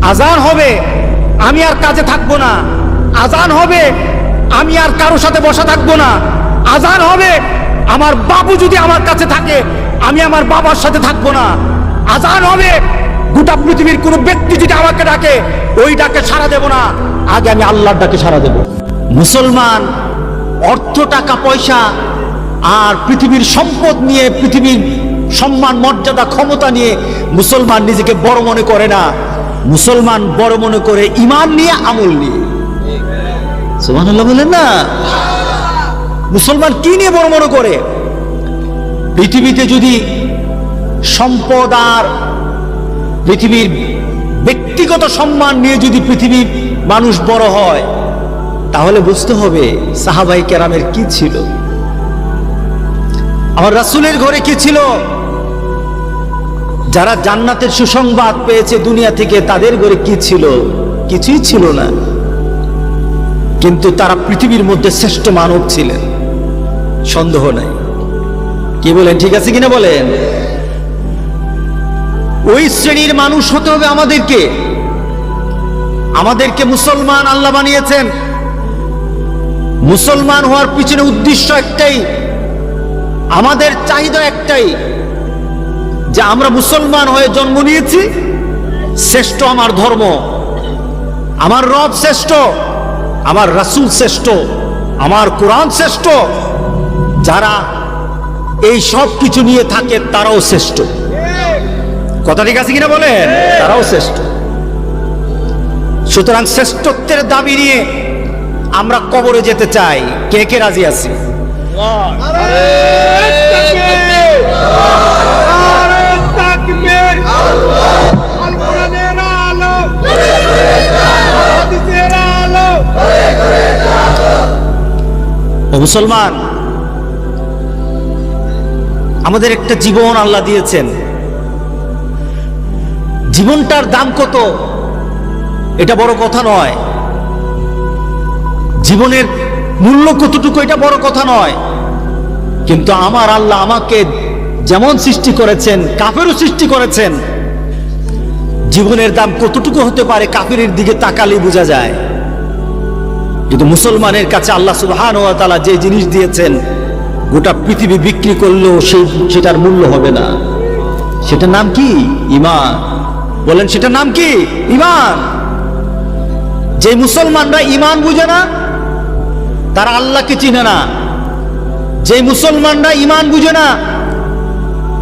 আজান হবে, আমি আর কাজে থাকবো না। আজান হবে, আমি আর কারো সাথে বসা থাকবো না। আজান হবে, আমার বাবু যদি আমার কাছে থাকে, আমি আমার বাবার সাথে থাকবো না। আজান হবে, গোটা পৃথিবীর কোনো ব্যক্তি যদি আমাকে ডাকে, ওই ডাকে সাড়া দেব না, আগে আমি আল্লাহর ডাকে সাড়া দেব। মুসলমান অর্থ, টাকা পয়সা আর পৃথিবীর সম্পদ নিয়ে, পৃথিবীর সম্মান, মর্যাদা, ক্ষমতা নিয়ে মুসলমান নিজেকে বড় মনে করে না। মুসলমান বড় মনে করে ঈমান নিয়ে, আমল নিয়ে। সুবহানাল্লাহ বলেন না? মুসলমান কি নিয়ে বড় মনে করে? পৃথিবীতে যদি সম্পদ আর পৃথিবীর ব্যক্তিগত সম্মান নিয়ে যদি পৃথিবীর মানুষ বড় হয়, তাহলে বুঝতে হবে সাহাবায়ে কেরামের কি ছিল, আমার রাসূলের ঘরে কি ছিল। যারা জান্নাতের সুসংবাদ পেয়েছে দুনিয়া থেকে, তাদের ঘরে কি ছিল? কিছুই ছিল না। কিন্তু তারা পৃথিবীর মধ্যে শ্রেষ্ঠ মানব ছিলেন, সন্দেহ নাই। কি বলেন, ঠিক আছে কিনা বলেন? ওই শ্রেণীর মানুষ হতে হবে আমাদেরকে। আমাদেরকে মুসলমান আল্লাহ বানিয়েছেন। মুসলমান হওয়ার পিছনে উদ্দেশ্য একটাই, আমাদের চাহিদা একটাই, যে আমরা মুসলমান হয়ে জন্ম নিয়েছি, শ্রেষ্ঠ আমার ধর্ম, আমার রব শ্রেষ্ঠ, আমার রাসূল শ্রেষ্ঠ, আমার কোরআন শ্রেষ্ঠ। যারা এই সব কিছু নিয়ে থাকে তারাও শ্রেষ্ঠ। কথা ঠিক আছে কিনা বলেন? তারাও শ্রেষ্ঠ। সুতরাং শ্রেষ্ঠত্বের দাবি নিয়ে আমরা কবরে যেতে চাই। কে কে রাজি আছি? ও মুসলমান, আমাদের একটা জীবন আল্লাহ দিয়েছেন। জীবনটার দাম কত এটা বড় কথা নয়, জীবনের মূল্য কতটুকু এটা বড় কথা নয়। কিন্তু আমার আল্লাহ আমাকে যেমন সৃষ্টি করেছেন, কাফেরও সৃষ্টি করেছেন। জীবনের দাম কতটুকু হতে পারে কাফেরের দিকে তাকালে বোঝা যায়। কিন্তু মুসলমানের কাছে আল্লাহ সুবহানাহু ওয়া তাআলা যে জিনিস দিয়েছেন, গোটা পৃথিবী বিক্রি করলেও সেটার মূল্য হবে না। সেটার নাম কি? ঈমান। বলেন, সেটার নাম কি? ঈমান। যে মুসলমানরা ঈমান বুঝে না, তারা আল্লাহকে চিনে না। যে মুসলমানরা ঈমান বুঝে না,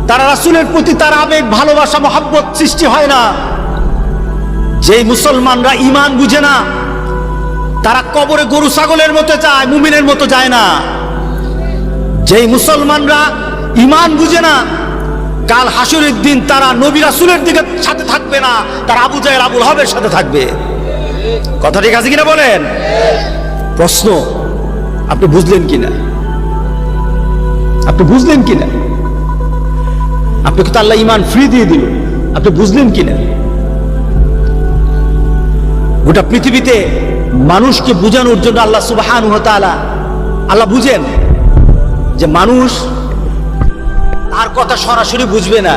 তারা রাসূলের প্রতি তার আবেগ, ভালোবাসা, মহব্বত সৃষ্টি হয় না। যে মুসলমানরা ঈমান বুঝে না, তারা কবরে গরু ছাগলের মতো যায়, মুমিনের মতো যায় না। যেই মুসলমানরা ঈমান বুঝে না, কাল হাসরের দিন তারা নবী রাসূলের দিকে সাথে থাকবে না, তারা আবু জাহেল, আবুল হাবের সাথে থাকবে। কথা ঠিক আছে কিনা বলেন? প্রশ্ন, আপনি বুঝলেন কিনা? আপনি বুঝলেন কিনা? আপনাকে তো আল্লাহ ঈমান ফ্রি দিয়ে দিল, আপনি বুঝলেন কিনা? গোটা পৃথিবীতে মানুষকে বুঝানোর জন্য আল্লাহ সুবহানাহু ওয়া তাআলা, আল্লাহ বুঝেন যে মানুষ তার কথা সরাসরি বুঝবে না।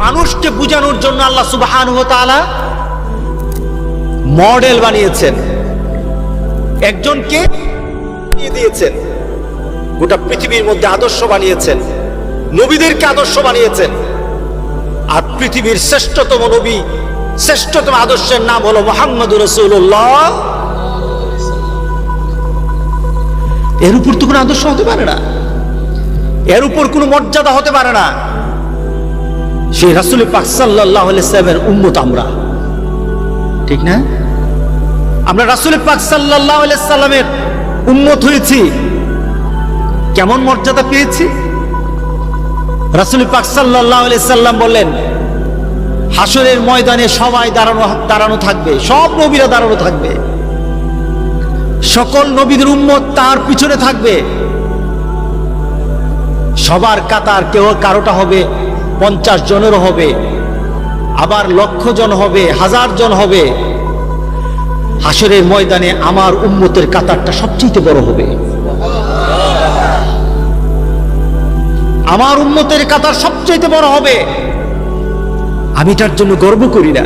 মানুষকে বুঝানোর জন্য আল্লাহ সুবহানাহু ওয়া তাআলা মডেল বানিয়েছেন, একজনকে দিয়ে দিয়েছেন, গোটা পৃথিবীর মধ্যে আদর্শ বানিয়েছেন, নবীদেরকে আদর্শ বানিয়েছেন। আর পৃথিবীর শ্রেষ্ঠতম নবী, শ্রেষ্ঠতম আদর্শের নাম হলো মুহাম্মদুর রাসূলুল্লাহ। এর উপর তো কোনো আদর্শ হতে পারে না, এর উপর কোনো মর্যাদা হতে পারে না। সেই রাসূল পাক সাল্লাল্লাহু আলাইহি ওয়াসাল্লামের উম্মত আমরা, ঠিক না? আমরা রাসূল পাক সাল্লাল্লাহু আলাইহি ওয়াসাল্লামের উম্মত হয়েছি, কেমন মর্যাদা পেয়েছি? রাসূল পাক সাল্লাল্লাহু আলাইহি ওয়াসাল্লাম বললেন, হাসরের ময়দানে সবাই দাঁড়ানো থাকবে, সব নবীরা দাঁড়ানো থাকবে, সকল নবীদের উম্মত তার পিছনে থাকবে। সবার কাতার, কেউ কারোটা হবে 50 জনেরও হবে, আবার 1,00,000 জন হবে, 1000 জন হবে। হাসরের ময়দানে আমার উম্মতের কাতারটা সবচেয়ে বড় হবে। আমার উম্মতের কাতার সবচেয়ে বড় হবে। আমি এটার জন্য গর্ব করি না।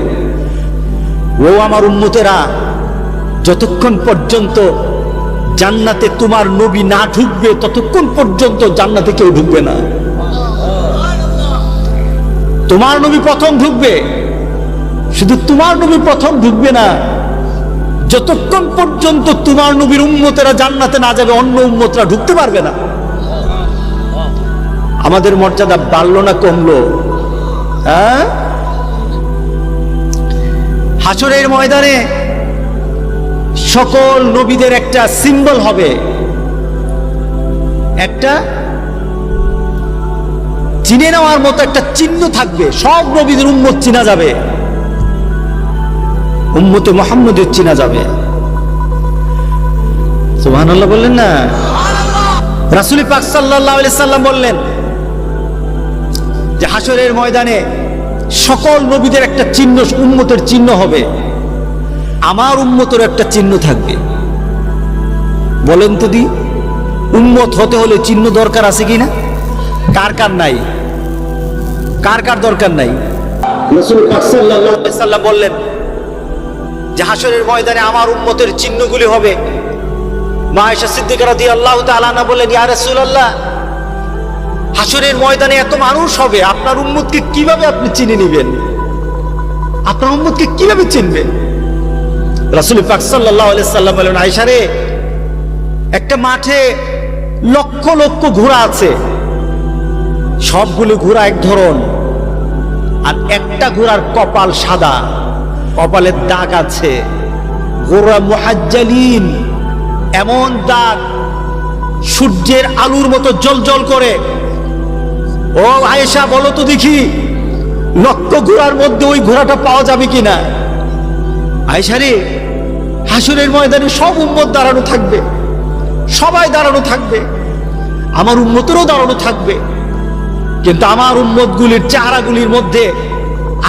ও আমার উম্মতেরা, যতক্ষণ পর্যন্ত জান্নাতে তোমার নবী না ঢুকবে ততক্ষণ পর্যন্ত জান্নাতে কেউ ঢুকবে না। তোমার নবী প্রথম ঢুকবে, শুধু তোমার নবী প্রথম ঢুকবে না, যতক্ষণ পর্যন্ত তোমার নবীর উম্মতেরা জান্নাতে না যাবে অন্য উম্মতরা ঢুকতে পারবে না। আমাদের মর্যাদা বাড়লো না কমলো? হ্যাঁ, হাসরের ময়দানে সকল নবীদের একটা সিম্বল হবে, একটা চিনে নেওয়ার মতো একটা চিহ্ন থাকবে। সব নবীদের উম্মত চিনা যাবে, উম্মতে মুহাম্মদের চিনা যাবে। সুবহানাল্লাহ বললেন না? রাসূল পাক সাল্লাল্লাহু আলাইহি সাল্লাম বললেন যে হাসরের ময়দানে সকল নবীদের একটা চিহ্ন, উম্মতের চিহ্ন হবে, আমার উম্মতের একটা চিহ্ন থাকবে। বলেন তো দি, উম্মত হতে হলে চিহ্ন দরকার আছে কিনা? কার কার নাই? কার কার দরকার নাই? রাসূল পাক সাল্লাল্লাহু আলাইহি সাল্লাম বললেন যে হাসরের ময়দানে আমার উম্মতের চিহ্নগুলি হবে। মা আয়েশা সিদ্দিকা রাদিয়াল্লাহু তাআলা আনহা বললেন, ইয়া রাসূলুল্লাহ, হাসরের ময়দানে এত মানুষ হবে, আপনার উম্মতকে কিভাবে আপনি চিনে নেবেন? আপনার উম্মতকে কিভাবে চিনবেন? রাসূল পাক সাল্লাল্লাহু আলাইহি সাল্লাম বললেন, আয়েশা রে, একটা মাঠে লক্ষ লক্ষ ঘোড়া আছে, সবগুলো ঘোড়া এক ধরন, আর একটা ঘোড়ার কপাল সাদা, কপালের দাগ আছে, ঘোড়া মুহাজ্জালিন, এমন দাগ সূর্যের আলোর মতো জ্বলজ্বল করে। ও আয়েশা, বলো তো দেখি, লক্ষ ঘোড়ার মধ্যে ওই ঘোড়াটা পাওয়া যাবে কিনা? আয়েশা রে, হাসরের ময়দানে সব উম্মত দাঁড়ানো থাকবে, সবাই দাঁড়ানো থাকবে, আমার উম্মতেরও দাঁড়ানো থাকবে, কিন্তু আমার উম্মতগুলির চেহারাগুলির মধ্যে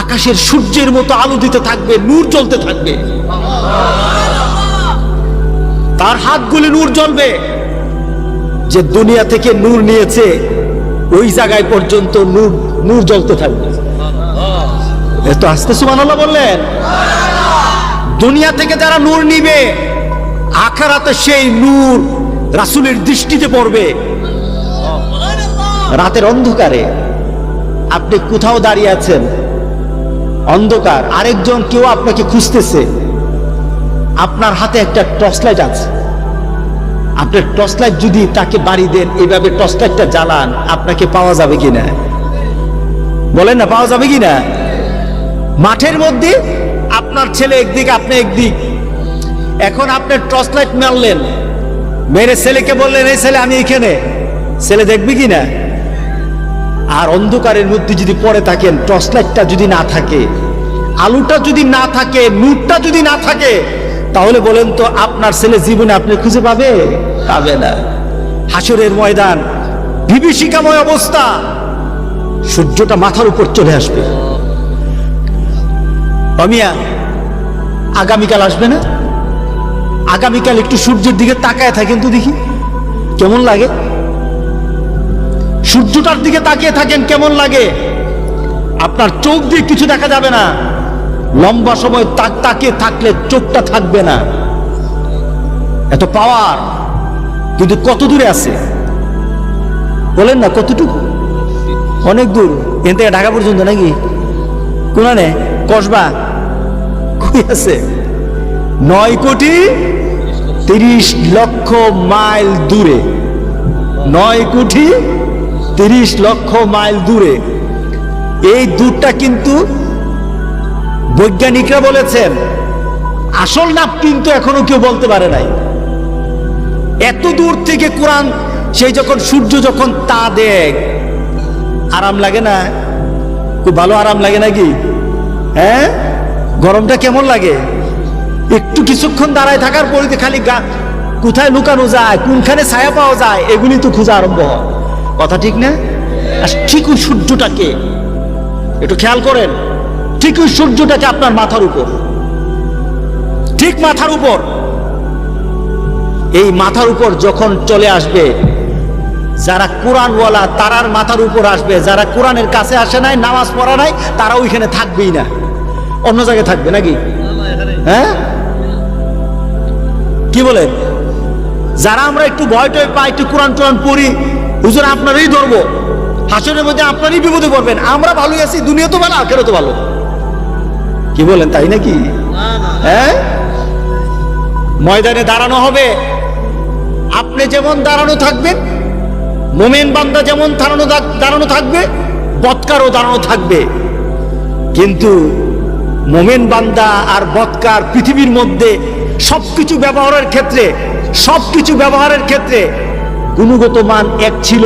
আকাশের সূর্যের মতো আলো দিতে থাকবে, নূর জ্বলতে থাকবে, তার হাতগুলি নূর জ্বলবে। যে দুনিয়া থেকে নূর নিয়েছে ওই জায়গায় পর্যন্ত নূর নূর জ্বলতে থাকবে। এত আস্তে সুবহানাল্লাহ বললেন? দুনিয়া থেকে যারা নূর নিবে, আখিরাতে সেই নূর রাসূলের দৃষ্টিতে পড়বে। রাতের অন্ধকারে আপনি কোথাও দাঁড়িয়ে আছেন, অন্ধকার, আরেকজন কেউ আপনাকে খুঁজতেছে, আপনার হাতে একটা টর্চ লাইট আছে, আপনার টর্চ লাইট যদি তাকে বাড়ি দেন, এইভাবে টর্চ লাইটটা জ্বালান, আপনাকে পাওয়া যাবে কিনা? বলেন না, পাওয়া যাবে কিনা? মাঠের মধ্যে আপনার ছেলে একদিক, আপনি একদিক, এখন আপনার টর্চ লাইট মারলেন, মেরে ছেলেকে বললেন, এই ছেলে আমি এখানে, ছেলে দেখবে কিনা? আর অন্ধকারের মধ্যে যদি পড়ে থাকেন, টর্চ লাইটটা যদি না থাকে, আলোটা যদি না থাকে, নূরটা যদি না থাকে, তাহলে বলেন তো আপনার ছেলে জীবনে আপনি খুঁজে পাবে? পাবে না। হাসরের ময়দান বিভীষিকাময় অবস্থা, সূর্যটা মাথার উপর চলে আসবে। অমিয়া, আগামীকাল আসবে না? আগামীকাল একটু সূর্যের দিকে তাকায় থাকেন তো দেখি কেমন লাগে। সূর্যটার দিকে তাকিয়ে থাকেন, কেমন লাগে? আপনার চোখ দিয়ে কিছু দেখা যাবে না, লম্বা সময় তাকিয়ে থাকলে চোখটা থাকবে না, এত পাওয়ার। কিন্তু কত দূরে আছে বলেন না? কতটুকু? অনেক দূর, এখান থেকে ঢাকা পর্যন্ত নাকি? কোনানে কসবা কই আছে? 9,30,00,000 মাইল দূরে, 9,30,00,000 মাইল দূরে। এই দূরটা কিন্তু বৈজ্ঞানিকরা বলেছেন, আসল নাম কিন্তু এখনো কেউ বলতে পারে নাই। এত দূর থেকে কোরআন, সেই যখন সূর্য যখন তা দেখ, আরাম লাগে না? খুব ভালো আরাম লাগে নাকি? হ্যাঁ, গরমটা কেমন লাগে? একটু কিছুক্ষণ দাঁড়ায় থাকার পরে খালি কোথায় লুকানো যায়, কোনখানে ছায়া পাওয়া যায়, এগুলি তো খোঁজা আরম্ভ হয়। কথা ঠিক না? আর ঠিক ওই সূর্যটাকে একটু খেয়াল করেন, ঠিক ওই সূর্যটাকে আপনার মাথার উপর, ঠিক মাথার উপর, এই মাথার উপর যখন চলে আসবে, যারা কোরআনওয়ালা তারার মাথার উপর আসবে, যারা কোরআনের কাছে আসে নাই, নামাজ পড়া নাই, তারা ওইখানে থাকবেই না, অন্য জায়গায় থাকবে নাকি? হ্যাঁ, কি বলেন? যারা আমরা একটু ভয় টয় পাই, একটু কোরআন টোরআন পড়ি, হুজুর আপনারই ধরবো, হাসরের মধ্যে আপনারই বিপদে পড়বেন, আমরা ভালোই আছি, দুনিয়া তো ভালো, আখেরাত তো ভালো, কি বলেন? তাই নাকি? হ্যাঁ, ময়দানে দাঁড়ানো হবে, আপনি যেমন দাঁড়ানো থাকবেন, মোমেন বান্দা যেমন দাঁড়ানো থাকবে, বদকারও দাঁড়ানো থাকবে। কিন্তু মোমেন বান্দা আর বদকার পৃথিবীর মধ্যে সবকিছু ব্যবহারের ক্ষেত্রে গুণগত মান এক ছিল।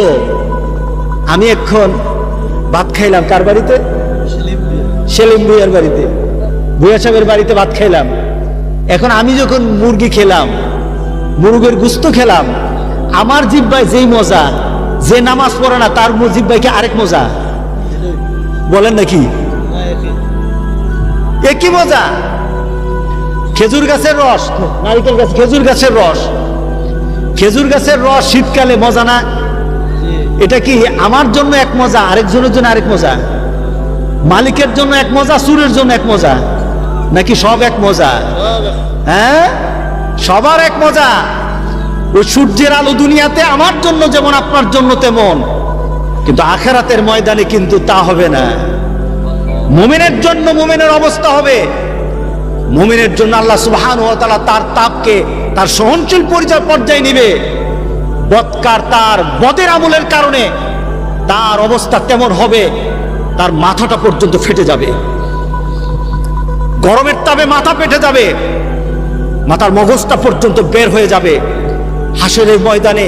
আমি এখন ভাত খাইলাম কার বাড়িতে? সেলিম ভুইয়ার বাড়িতে, ভুইয়া সাহেবের বাড়িতে ভাত খাইলাম। এখন আমি যখন মুরগি খেলাম, মুরগের গুস্ত খেলাম, আমার জিহ্বায় যেই মজা, যে নামাজ পড়ে না তার জিহ্বায় কি আরেক মজা? বলেন নাকি? একই মজা। খেজুর গাছের রস, নারিকেল গাছ, খেজুর গাছের রস শীতকালে মজা না? এটা কি আমার জন্য এক মজা, আরেকজনের জন্য আরেক মজা? মালিকের জন্য এক মজা, সুরের জন্য এক মজা, নাকি সব এক মজা? হ্যাঁ, সবার এক মজা। ওই সূর্যের আলো দুনিয়াতে আমার জন্য যেমন আপনার জন্য তেমন, কিন্তু আখিরাতের ময়দানে কিন্তু তা হবে না। মুমিনের জন্য মুমিনের অবস্থা হবে, মুমিনের জন্য আল্লাহ সুবহানাহু ওয়া তাআলা তার তাপকে, তার সহনশীল পর্যায়ে নিবে। বদকার তার বদের আমলের কারণে তার অবস্থা তেমন হবে, তার মাথাটা পর্যন্ত ফেটে যাবে, গরমের তাপে মাথা ফেটে যাবে, মাথার মগজটা পর্যন্ত বের হয়ে যাবে। হাসরের ময়দানে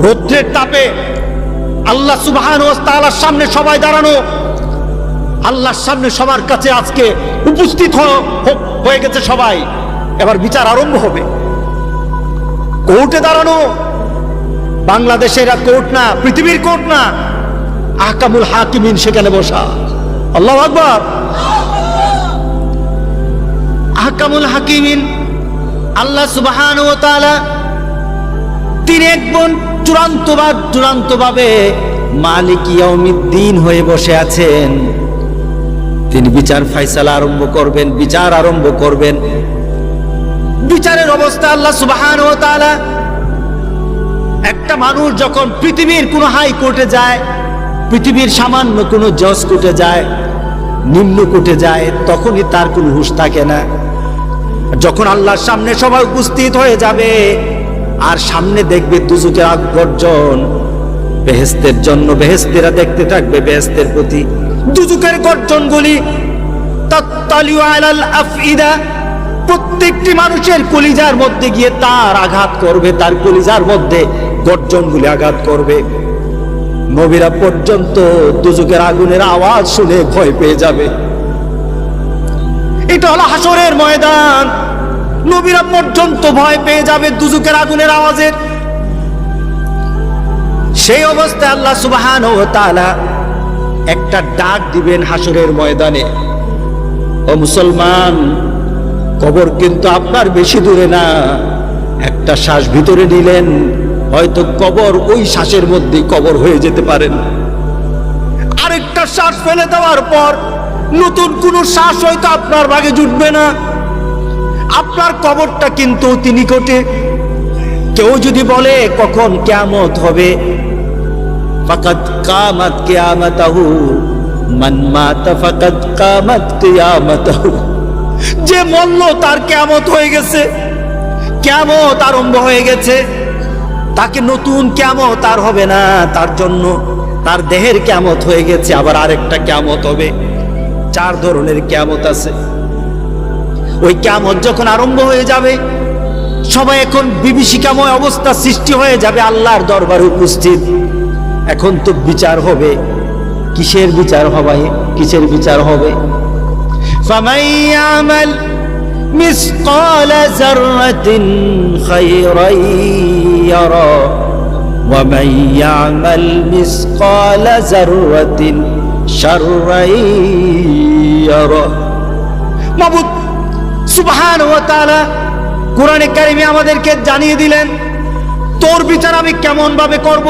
রৌদ্রের তাপে আল্লাহ সুবহানাহু ওয়া তাআলার সামনে সবাই দাঁড়ানো, আল্লাহর সামনে সবার কাছে আজকে উপস্থিত হয়ে গেছে সবাই। এবার বিচার আরম্ভ হবে। কোর্টে দাঁড়ানো, বাংলাদেশের কোর্ট না, পৃথিবীর কোর্ট না, আহকামুল হাকিমিন সেখানে বসা। আল্লাহু আকবার। আহকামুল হাকিমিন আল্লাহ সুবহানাহু ওয়া তাআলা তিনি একজন চূড়ান্তভাবে মালিক ইয়াউমিদ্দিন হয়ে বসে আছেন। তিনি বিচার ফায়সালা আরম্ভ করবেন, বিচার আরম্ভ করবেন। বিচারের অবস্থা আল্লাহ সুবহানাহু ওয়া তাআলা, একটা মানুষ যখন পৃথিবীর কোন হাই কোর্টে যায়, পৃথিবীর সামান্য কোন জজ কোর্টে যায়, নিম্ন কোর্টে যায়, তখনই তার কোনো হুঁশ থাকে না। যখন আল্লাহর সামনে সবাই উপস্থিত হয়ে যাবে আর সামনে দেখবে দুজকের আগ গর্জন, বেহেশতের জন্য বেহেশতেরা দেখতে থাকবে বেহেশতের প্রতি, দুজকের গর্জনগুলি তাত্তালিউ আলাল আফইদা, প্রত্যেকটি মানুষের কলিজার মধ্যে গিয়ে তার আঘাত করবে, তার কলিজার মধ্যে গর্জনগুলি আঘাত করবে। নবীরা পর্যন্ত দুজকের আগুনের আওয়াজ শুনে ভয় পেয়ে যাবে। এটা হলো হাসরের ময়দান। নবীরা পর্যন্ত ভয় পেয়ে যাবে দুজকের আগুনের আওয়াজের। সেই অবস্থায় আল্লাহ সুবহানাহু ওয়া তাআলা একটা ডাক দিবেন হাসরের ময়দানে, ও মুসলমান, কবর কিন্তু আপনার বেশি দূরে না, একটা শ্বাস ভিতরে নিলেন, হয়তো কবর ওই শ্বাসের মধ্যেই কবর হয়ে যেতে পারেন। আরেকটা শ্বাস ফেলে দেওয়ার পর নতুন কোন শ্বাস হয়তো আপনার ভাগে জুটবে না, আপনার কবরটা কিন্তু অতি নিকটে। কেউ যদি বলে কখন কিয়ামত হবে, ফাকাদ কামাত কিয়ামাতাহু, মান মাতা ফাকাদ কামাত কিয়ামাতাহু, যে মরল তার কিয়ামত হয়ে গেছে, কিয়ামত আরম্ভ হয়ে গেছে, তাকে নতুন কিয়ামত আর হবে না, তার জন্য তার দেহের কিয়ামত হয়ে গেছে, আবার আরেকটা কিয়ামত হবে। 4 ধরনের কিয়ামত আছে। ওই কিয়ামত যখন আরম্ভ হয়ে যাবে, সবাই এখন বিভীষিকাময় অবস্থা সৃষ্টি হয়ে যাবে আল্লাহর দরবারে উপস্থিত। এখন তো বিচার হবে। কিসের বিচার হবে? কিসের বিচার হবে? ফামান ইয়ামাল মিসকালা যাররাতিন খায়রান ইয়ারা ওয়া মান ইয়ামাল মিসকালা যাররাতিন শাররান ইয়ারা। মাবুদ সুবহানাহু ওয়া তাআলা কোরআনে কারিমে আমাদেরকে জানিয়ে দিলেন, তোর বিচার আমি কেমন ভাবে করব।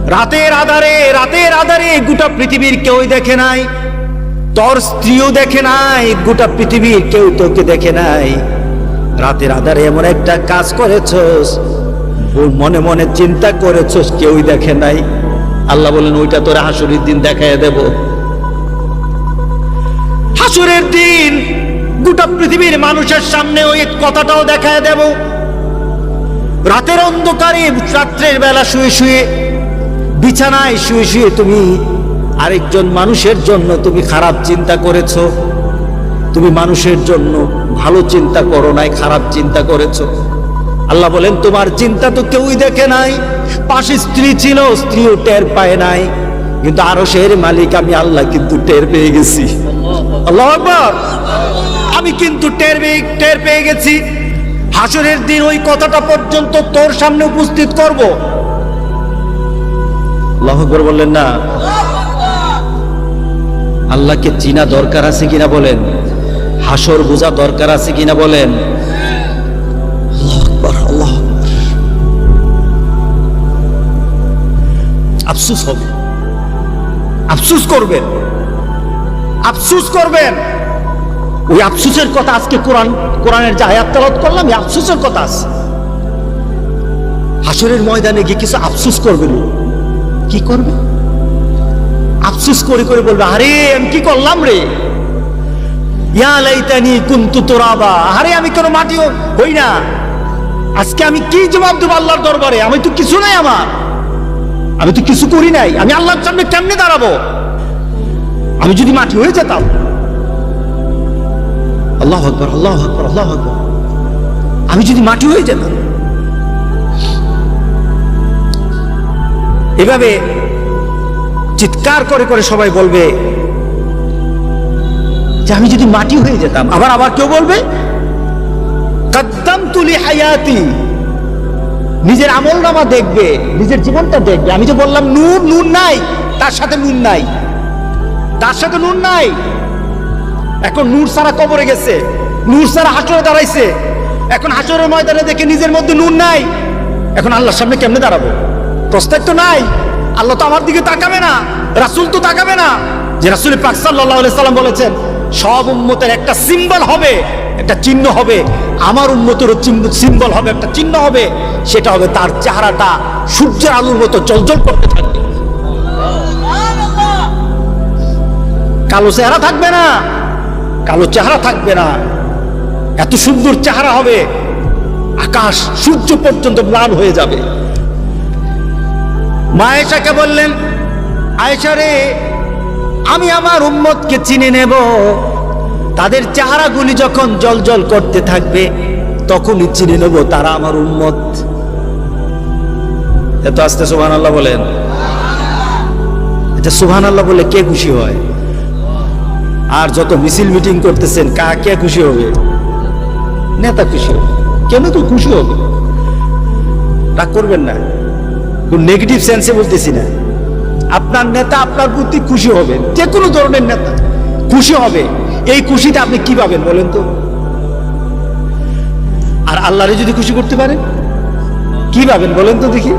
রাতের আধারে গোটা পৃথিবীর কেউই দেখে নাই, তোর স্ত্রীও দেখে নাই, গোটা পৃথিবীর কেউ তোকে দেখে নাই। রাতের আধারে এমন একটা কাজ করেছস, মনে মনে চিন্তা করেছস, কেউই দেখে নাই। আল্লাহ বলেন ওইটা তোর হাসুরের দিন দেখায় দেব। হাসুরের দিন গোটা পৃথিবীর মানুষের সামনে ওই কথাটাও দেখায় দেব। রাতের অন্ধকারে, রাত্রের বেলা শুয়ে শুয়ে, বিছানায় শুয়ে শুয়ে তুমি আরেকজন মানুষের জন্য তুমি খারাপ চিন্তা করেছো। তুমি মানুষের জন্য ভালো চিন্তা করো নাই, খারাপ চিন্তা করেছো। আল্লাহ বলেন তোমার চিন্তা তো কেউই দেখে নাই। পাশে স্ত্রী ছিল, স্ত্রীও টের পায় নাই, কিন্তু আরশের মালিক আমি আল্লাহ কিন্তু টের পেয়ে গেছি। আল্লাহু আকবার। আমি কিন্তু টের পেয়ে গেছি। হাসরের দিন ওই কথাটা পর্যন্ত তোর সামনে উপস্থিত করব। আল্লাহু আকবার বললেন না? আল্লাহকে চিনা দরকার আছে কিনা বলেন? হাসর বোঝা দরকার আছে কিনা বলেন? আল্লাহু আকবার, আল্লাহু আকবার। আফসোস হবে, আফসোস করবেন, আফসোস করবেন। ওই আফসোসের কথা আজকে কোরআনের যে আয়াত তেলাওয়াত করলাম, এই আফসোসের কথা আছে। হাসরের ময়দানে গিয়ে কিছু আফসোস করবেন। কি করবে? আফসোস করে করে বলবে, আরে আমি কি করলাম রে, ইয়া লাইতানি কুনতু তুরাবা, আরে আমি কেন মাটি হই না। আজকে আমি কি জবাব দেব আল্লাহর দরবারে? আমি তো কিছু নাই, আমি তো কিছু করি নাই। আমি আল্লাহর সামনে কেমনে দাঁড়াবো? আমি যদি মাটি হয়ে যেতাম। আল্লাহু আকবার, আল্লাহু আকবার, আল্লাহু আকবার। আমি যদি মাটি হয়ে যেতাম। এভাবে চিৎকার করে করে সবাই বলবে যে আমি যদি মাটি হয়ে যেতাম। আবার কেউ বলবে কাদ্দামতু লিহায়াতি, নিজের আমলনামা দেখবে, নিজের জীবনটা দেখবে। আমি যে বললাম নূর নাই, তার সাথে নূর নাই, তার সাথে নূর নাই। এখন নূর সারা কবরে গেছে, নূর সারা হাসরে দাঁড়াইছে। এখন হাসরের ময়দানে দেখে নিজের মধ্যে নূর নাই। এখন আল্লাহর সামনে কেমনে দাঁড়াবো? প্রস্তাব তো নাই। আল্লাহ তো আমার দিকে তাকাবে না, রাসূল তো তাকাবে না। যে রাসূল পাক সাল্লাল্লাহু আলাইহি সাল্লাম বলেছেন সব উম্মতের একটা সিম্বল হবে, একটা চিহ্ন হবে। আমার উম্মতেরও সিম্বল হবে, একটা চিহ্ন হবে। সেটা হবে তার চেহারাটা সূর্যের আলোর মতো জ্বলজ্বল করতে থাকবে। কালো চেহারা থাকবে না, কালো চেহারা থাকবে না। এত সুন্দর চেহারা হবে, আকাশ সূর্য পর্যন্ত ম্লান হয়ে যাবে। মা আয়েশাকে বললেন, আয়েশা রে, আমি আমার উম্মতকে চিনে নেব। তাদের চেহারাগুলি যখন জ্বলজ্বল করতে থাকবে তখনই চিনে নেব তারা আমার উম্মত। এত আস্তে সুবহানাল্লাহ বলেন। আচ্ছা, সুবহানাল্লাহ বলে কে খুশি হয়? আর যত মিছিল মিটিং করতেছেন, কে খুশি হবে? নেতা খুশি হবে। কেন তো খুশি হবে? রাগ করবেন না, কোন নেগেটিভ সেন্সে বলতেছি না। আপনার নেতা আপনার প্রতি খুশি হবে, যে কোনো ধরনের নেতা খুশি হবে। এই খুশিটা আপনি কি পাবেন বলেন তো? আর আল্লাহরে যদি খুশি করতে পারেন কি পাবেন বলেন তো দেখি?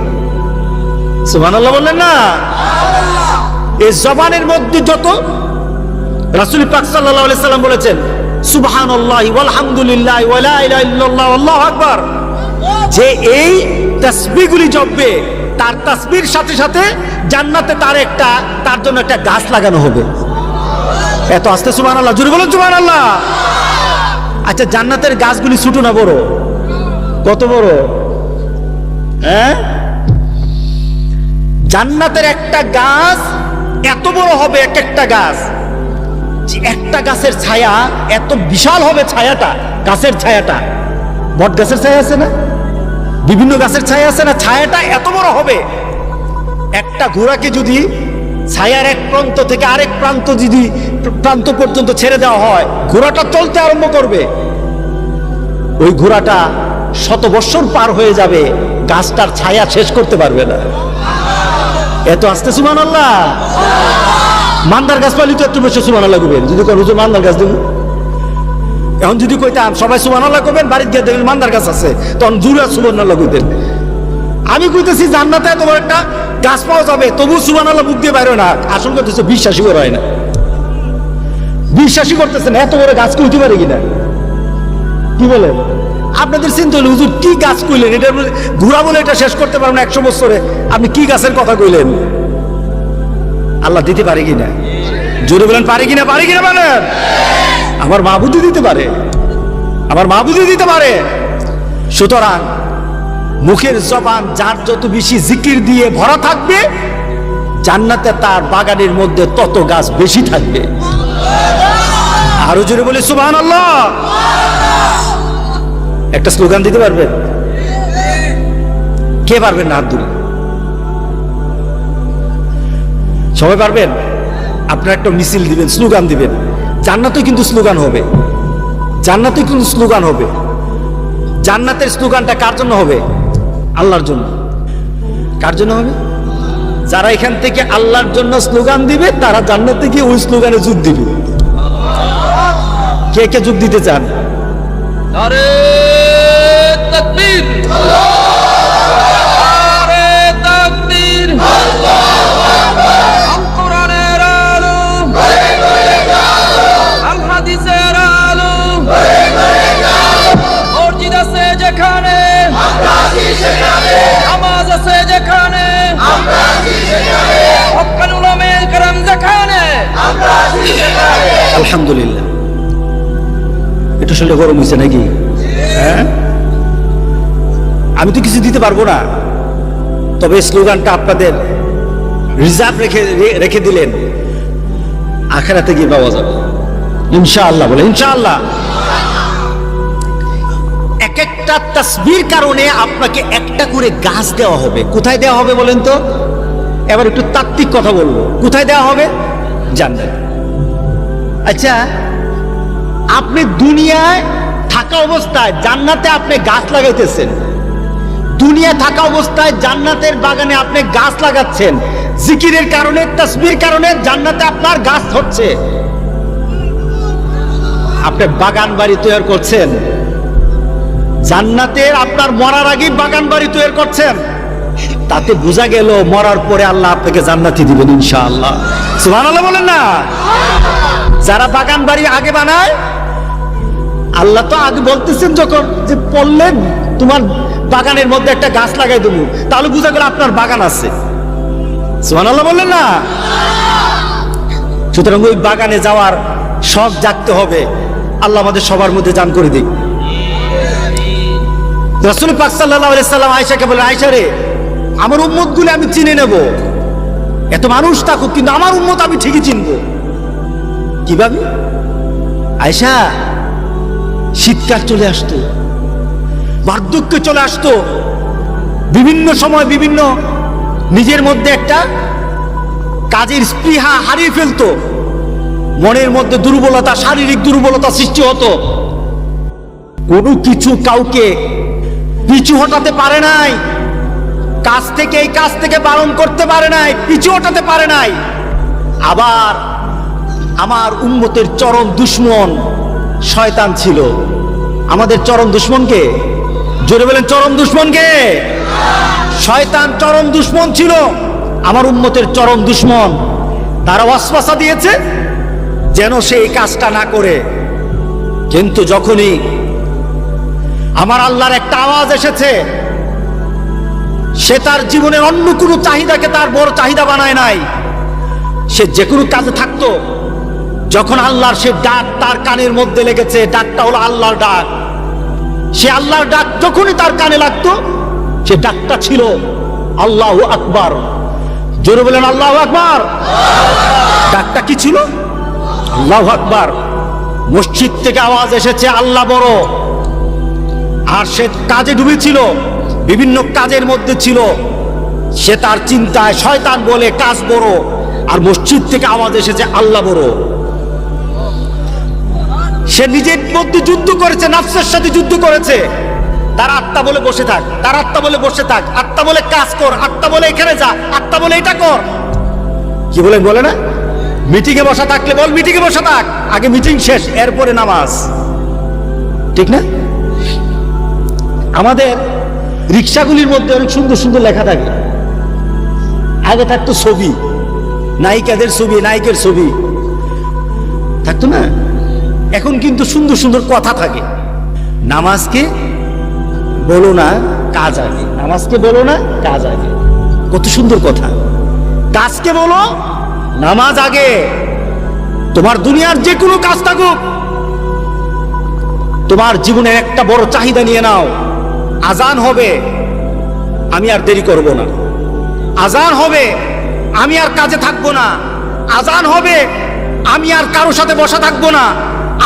সুবহানাল্লাহ বললেন না? এই জবানের মধ্যে যত, রাসূল পাক সাল্লাল্লাহু আলাইহি সাল্লাম বলেছেন সুবহানাল্লাহি ওয়াল হামদুলিল্লাহি ওয়া লা ইলাহা ইল্লাল্লাহ আল্লাহু আকবার, যে এই তাসবিহগুলি জপবে তার তাসবিহর সাথে সাথে জান্নাতে তার জন্য একটা গাছ লাগানো হবে। এত আস্তে সুবহানাল্লাহ, জোরে বলুন সুবহানাল্লাহ। আচ্ছা, জান্নাতের গাছগুলি ছোট না বড়? কত বড়? হ্যাঁ, জান্নাতের একটা গাছ এত বড় হবে, এক একটা গাছ, যে একটা গাছের ছায়া এত বিশাল হবে। ছায়াটা, গাছের ছায়াটা, বট গাছের ছায়া আছে না, বিভিন্ন গাছের ছায়া আছে না, ছায়াটা এত বড় হবে। একটা ঘোড়াকে যদি ছায়ার এক প্রান্ত থেকে আরেক প্রান্ত পর্যন্ত ছেড়ে দেওয়া হয়, ঘোড়াটা চলতে আরম্ভ করবে। ওই ঘোড়াটা 100 বছর পার হয়ে যাবে, গাছটার ছায়া শেষ করতে পারবে না। এত আস্তে সুবহানাল্লাহ। মান্দার গাছ পালি তো একটু বেশি সুবহানাল্লাহ করবেন। যদি কোন হুজুর মান্দার গাছ দেবেন, এখন যদি কইতাম সবাই সুবহানাল্লাহ করবেন, বাড়িতে গিয়ে দেখবেন মান্দার গাছ আছে, তখন জুড়ে সুবহানাল্লাহ কইতেন। আমি কইতেছি জান্নাতে তোমার একটা গাছ পাওয়া যাবে, তবু সুবহানাল্লাহ মুখ দিয়ে বাইরে না। আসল কথা হচ্ছে বিশ্বাসই করা হয় না, বিশ্বাসই করতেছেন এত বড় গাছ কইতে পারে কিনা। কি বলেন? আপনাদের চিন্তা হলো হুজুর কি গাছ কইলেন, এটা ঘোড়া বলে এটা শেষ করতে পারবেন 100 বছরে, আপনি কি গাছের কথা কইলেন? আল্লাহ দিতে পারে কিনা? জোরে বলেন পারে কিনা? পারে কিনা বলেন? আমার মাহবুবই দিতে পারে, আমার মাহবুবই দিতে পারে। সুতরাং মুখের জবান যার যত বেশি জিকির দিয়ে ভরা থাকবে, জান্নাতে তার বাগানের মধ্যে তত গাছ বেশি থাকবে। আরো জোরে বলি সুবহানাল্লাহ। একটা স্লোগান দিতে পারবেন? কে পারবেন না? হাত তুলে। সবাই পারবেন? আপনারা একটা মিছিল দিবেন, স্লোগান দিবেন। জান্নাতে কিন্তু স্লোগান হবে, জান্নাতে কিন্তু স্লোগান হবে। জান্নাতের স্লোগানটা কার জন্য হবে? আল্লাহর জন্য। কার জন্য হবে? যারা এখান থেকে আল্লাহর জন্য স্লোগান দিবে তারা জান্নাতে গিয়ে ওই স্লোগানে যোগ দিবে। কে কে যোগ দিতে চান? নারে তাকবীর, নারে তাকবীর, আল কোরআনের আলো, আল হাদিসের আলো, মসজিদ আছে যেখানে, নামাজ আছে যেখানে, হক্কানি উলামায়ে কেরাম যেখানে, আলহামদুলিল্লাহ। এটা শুনলে গরম হয়েছে নাকি? হ্যাঁ, আমি তো কিছু দিতে পারবো না, তবে স্লোগানটা আপনাদের রিজার্ভ রেখে দিলেন, আখিরাতে গিয়ে পাওয়া যাবে ইনশাআল্লাহ। বলে ইনশাআল্লাহ। এক একটা তাসবির কারণে আপনাকে একটা করে গাছ দেওয়া হবে। কোথায় দেওয়া হবে বলেন তো? এবার একটু তাত্ত্বিক কথা বলবো। কোথায় দেওয়া হবে? জান্নাতে। আচ্ছা, আপনি দুনিয়ায় থাকা অবস্থায় জান্নাতে আপনি গাছ লাগাইতেছেন, দুনিয়া থাকা অবস্থায় জান্নাতের বাগানে আপনি গাছ লাগাচ্ছেন, জিকিরের কারণে, তাসবির কারণে জান্নাতে আপনার গাছ হচ্ছে। আপনি বাগান বাড়ি তৈরি করছেন জান্নাতের, আপনার মরার আগে বাগান বাড়ি তৈরি করছেন, তাতে বোঝা গেল মরার পরে আল্লাহ আপনাকে জান্নাতি দিবেন ইনশাআল্লাহ। সুবহানাল্লাহ বলেন না? যারা বাগান বাড়ি আগে বানায়, আল্লাহ তো আগে বলতেছেন যখন যে পড়লে তোমার বাগানের মধ্যে একটা গাছ লাগাই দেবো, তাহলে বোঝা গেল আপনার বাগান আছে। সুবহানাল্লাহ বললেন না? সুতরাং ওই বাগানে যাওয়ার শখ জাগতে হবে। আল্লাহ আমাদের সবার মধ্যে দান করে দিক। রাসূল পাক সাল্লাল্লাহু আলাইহি সাল্লাম আয়েশাকে বলে, আয়েশা রে, আমার উম্মত গুলো আমি চিনে নেব, এত মানুষ থাকুক কিন্তু আমার উম্মত আমি ঠিকই চিনবো। কিভাবে? আয়েশা, শীতকাল চলে আসতো, বার্ধক্য চলে আসতো, বিভিন্ন সময় বিভিন্ন নিজের মধ্যে একটা কাজের স্পৃহা হারিয়ে ফেলতো, মনের মধ্যে দুর্বলতা, শারীরিক দুর্বলতা সৃষ্টি হতো, কোনো কিছু কাউকে পিছু হটাতে পারে নাই, কাজ থেকে এই কাজ থেকে বারণ করতে পারে নাই, পিছু হটাতে পারে নাই। আবার আমার উম্মতের চরম দুশমন শয়তান ছিল। আমাদের চরম দুশমনকে, জোরে বলেন চরম দুশমনকে? শয়তান চরম দুশমন ছিল, আমার উম্মতের চরম দুশমন। তারা ওয়াসওয়াসা দিয়েছে যেন সে এই কাজটা না করে। কিন্তু যখনই আমার আল্লাহর একটা আওয়াজ এসেছে, সে তার জীবনের অন্য কোনো চাহিদাকে তার বড় চাহিদা বানায় নাই। সে যে কোনো কাজে থাকতো, যখন আল্লাহর সে ডাক তার কানের মধ্যে লেগেছে, ডাকটা হলো আল্লাহর ডাক, সে আল্লাহর ডাক যখনই তার কানে লাগতো, সে ডাকটা ছিল আল্লাহু আকবার। জোরে বলেন আল্লাহু আকবার। ডাকটা কি ছিল? আল্লাহু আকবার। মসজিদ থেকে আওয়াজ এসেছে আল্লাহ বড়, আর সে কাজে ডুবেছিল, বিভিন্ন কাজের মধ্যে ছিল, সে তার চিন্তায় শয়তান বলে কাজ বড়, আর মসজিদ থেকে আওয়াজ এসেছে আল্লাহ বড়। সে নিজের মধ্যে যুদ্ধ করেছে, নফসের সাথে যুদ্ধ করেছে। তার আত্মা বলে বসে থাক, তার আত্মা বলে বসে থাক, আত্মা বলে কাজ কর, আত্মা বলে এখানে যা, আত্মা বলে এটা কর। কি বলে বলে না? মিটিং এ বসা থাকলে বল মিটিং এ বসা থাক, আগে মিটিং শেষ, এরপরে নামাজ। ঠিক না? আমাদের রিক্সাগুলির মধ্যে অনেক সুন্দর সুন্দর লেখা থাকে, আগে থাকতো ছবি, নায়িকাদের ছবি, নায়কের ছবি থাকতো না। এখন কিন্তু সুন্দর সুন্দর কথা থাকে। নামাজকে বলো না কাজ আগে, নামাজকে বলো না কাজ আগে, কত সুন্দর কথা। কাজকে বলো, নামাজ আগে। তোমার দুনিয়ার যে কোনো কাজ থাকুক, তোমার জীবনের একটা বড় চাহিদা নিয়ে নাও। আজান হবে, আমি আর দেরি করব না। আজান হবে, আমি আর কাজে থাকবো না। আজান হবে, আমি আর কারোর সাথে বসা থাকবো না।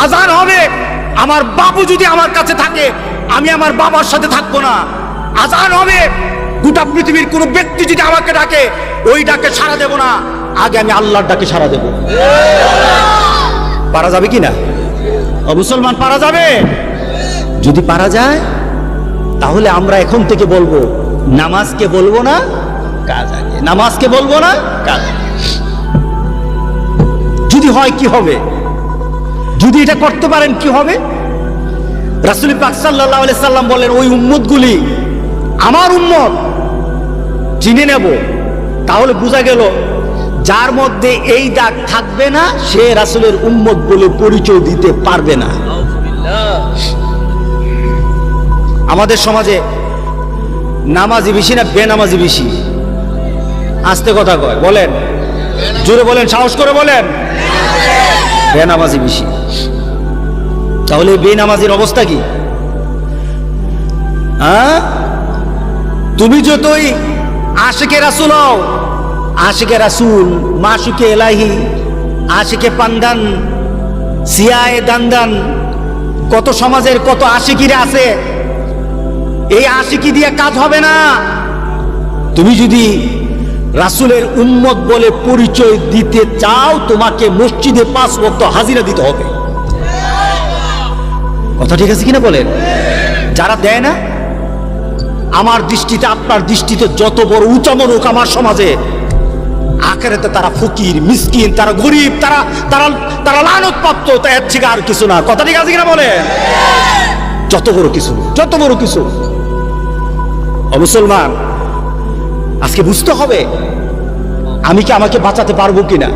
আজান হবে, আমার বাবু যদি আমার কাছে থাকে, আমি আমার বাবার সাথে থাকবো না। আজান হবে, গোটা পৃথিবীর কোনো ব্যক্তি যদি আমাকে ডাকে, ওই ডাকে সাড়া দেব না, আগে আমি আল্লাহর ডাকে সাড়া দেব। পারা যাবে কি না? ও মুসলমান, পারা যাবে? যদি পারা যায়, তাহলে আমরা এখন থেকে বলবো, নামাজকে বলবো না কাজ আগে, নামাজকে বলবো না কাজ আগে। যদি হয় কি হবে? যদি এটা করতে পারেন কি হবে? রাসূল পাক সাল্লাল্লাহু আলাইহি সাল্লাম বলেন, ওই উম্মতগুলি আমার উম্মত চিনে নেব। তাহলে বোঝা গেল, যার মধ্যে এই দাগ থাকবে না, সে রাসূলের উম্মত বলে পরিচয় দিতে পারবে না। আমাদের সমাজে নামাজি বেশি না বেনামাজি বেশি? আস্তে কথা কয়, বলেন, জোরে বলেন, সাহস করে বলেন। বেনামাজি বেশি। তাহলে বেনামাজির অবস্থা কি? হ্যাঁ, তুমি যতই আশিকে রাসূল হও, আশিকে রাসূল, মাশুকে এলাহি, আশিকে পান্দান, সিয়ায়ে দান্দান, কত সমাজের কত আশিকিরা আছে। এই আশিকি দিয়ে কাজ হবে না। তুমি যদি রাসূলের উম্মত বলে পরিচয় দিতে চাও, তোমাকে মসজিদে 5 ওয়াক্ত হাজিরা দিতে হবে। কথা ঠিক আছে কিনা বলেন? যারা দেয় না, আমার দৃষ্টিতে, আপনার দৃষ্টিতে যত বড় উঁচামো লোক আমার সমাজে, আখেরাতে তারা ফকির, মিসকিন, তারা গরিব, তারা তারা তারা লানত প্রাপ্ত, তা এর থেকে আর কিছু না। কথা ঠিক আছে কিনা বলেন? যত বড় কিছু, যত বড় কিছু। ও মুসলমান, আজকে বুঝতে হবে, আমি কি আমাকে বাঁচাতে পারবো কিনা,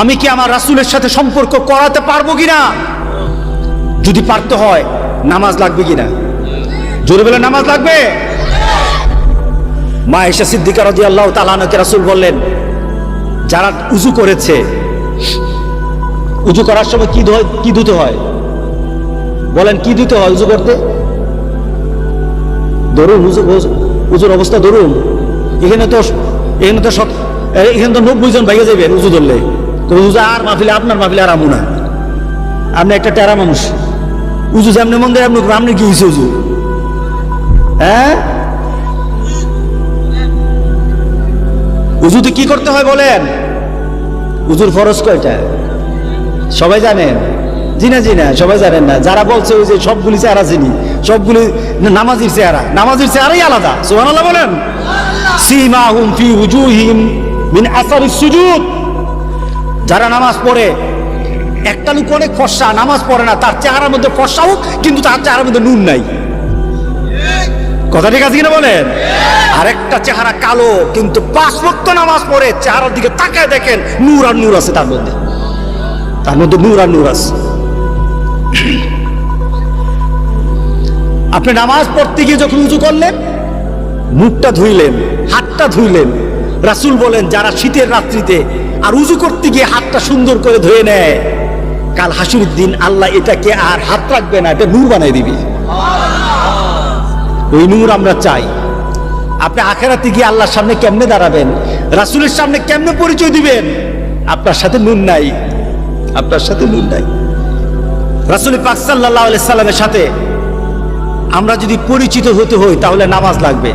আমি কি আমার রাসূলের সাথে সম্পর্ক করাতে পারবো কিনা। যদি পারতে হয়, নামাজ লাগবে কিনা? জোরে বলে, নামাজ লাগবে। মা আয়েশা সিদ্দিকা রাদিয়াল্লাহু তাআলা আনহাকে রাসূল বললেন, যারা উযু করেছে, উযু করার সময় কি ধুতে হয়? বলেন, কি ধুতে হয় উযু করতে? ধরুন উযুর অবস্থা ধরুন, এখানে তো সব, এখানে তো 90 জন ভাইয়া যাবেন উযু ধরলে। তো উযু আর মাহফিলে, আপনার মাহফিলে আর আমু না। আপনি একটা টেরা মানুষ, উযু যেমনি মন দেয় আপনি কি হয়েছে উযু? হ্যাঁ, উযুতে কি করতে হয় বলেন? উযুর ফরজ কয়টা সবাই জানেন? জি না, সবাই জানেন না। যারা বলছে ওই যে সবগুলি চেহারা চিনি, সবগুলি নামাজির চেহারা, নামাজির চেহারাই আলাদা। সুবহানাল্লাহ বলেন। সীমাহুম ফি উজুহিম মিন আসারিস সুজুদ। যারা নামাজ পড়ে, একটা লোক অনেক ফর্সা, নামাজ পড়ে না, তার চেহারার মধ্যে ফর্সা হোক, কিন্তু তার চেহারার মধ্যে নূর নাই। কথা ঠিক আছে কিনা বলেন? আরেকটা চেহারা কালো, কিন্তু 5 ওয়াক্ত নামাজ পড়ে, চেহারার দিকে তাকায় দেখেন, নূর আর নূর আছে তার মধ্যে, তার মধ্যে নূর আর নূর আছে। আপনি নামাজ পড়তে গিয়ে যখন উযু করলেন, মুখটা ধুইলেন, হাতটা ধুইলেন, রাসূল বলেন, যারা শীতের রাত্রিতে আর উযু করতে গিয়ে হাতটা সুন্দর করে ধুয়ে নেয়, কাল হাসুরের দিন আল্লাহ এটাকে আর হাত রাখবে না, এটা নূর বানাই দিবে। ওই নূর আমরা চাই। আপনি আখিরাতে গিয়ে আল্লাহর সামনে কেমনে দাঁড়াবেন, রাসূলের সামনে কেমনে পরিচয় দিবেন? আপনার সাথে নূর নাই, আপনার সাথে নূর নাই। রাসূল পাক সাল্লাল্লাহু আলাইহি সাল্লামের সাথে আমরা যদি পরিচিত হতে হই, তাহলে নামাজ লাগবে।